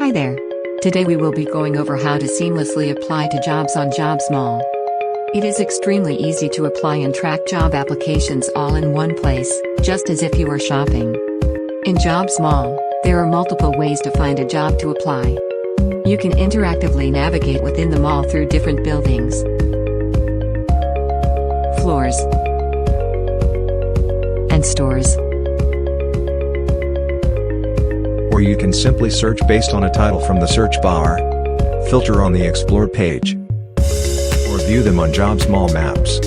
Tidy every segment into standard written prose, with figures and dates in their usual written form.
Hi there. Today we will be going over how to seamlessly apply to jobs on JobzMall. It is extremely easy to apply and track job applications all in one place, just as if you were shopping. In JobzMall, there are multiple ways to find a job to apply. You can interactively navigate within the mall through different buildings, floors, and stores. Or you can simply search based on a title from the search bar, filter on the Explore page, or view them on JobzMall maps.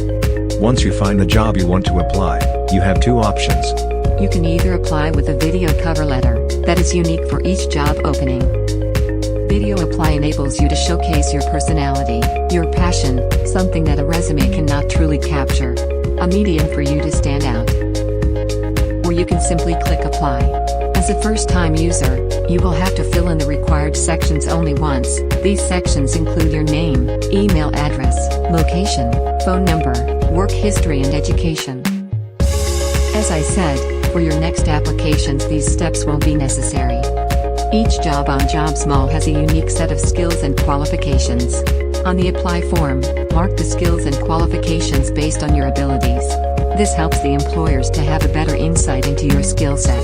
Once you find the job you want to apply, you have two options. You can either apply with a video cover letter that is unique for each job opening. Video apply enables you to showcase your personality, your passion, something that a resume cannot truly capture, a medium for you to stand out. Or you can simply click apply. As a first-time user, you will have to fill in the required sections only once. These sections include your name, email address, location, phone number, work history and education. As I said, for your next applications these steps won't be necessary. Each job on JobzMall has a unique set of skills and qualifications. On the apply form, mark the skills and qualifications based on your abilities. This helps the employers to have a better insight into your skill set.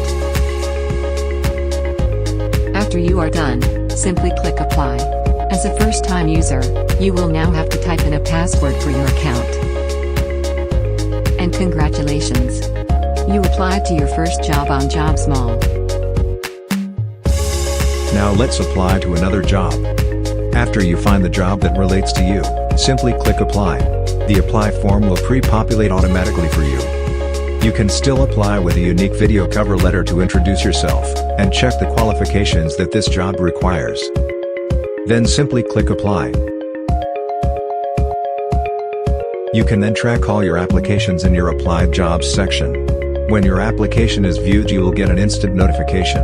After you are done, simply click apply. As a first-time user, you will now have to type in a password for your account. And congratulations! You applied to your first job on JobzMall. Now let's apply to another job. After you find the job that relates to you, simply click apply. The apply form will pre-populate automatically for you. You can still apply with a unique video cover letter to introduce yourself, and check the qualifications that this job requires. Then simply click apply. You can then track all your applications in your applied jobs section. When your application is viewed you will get an instant notification.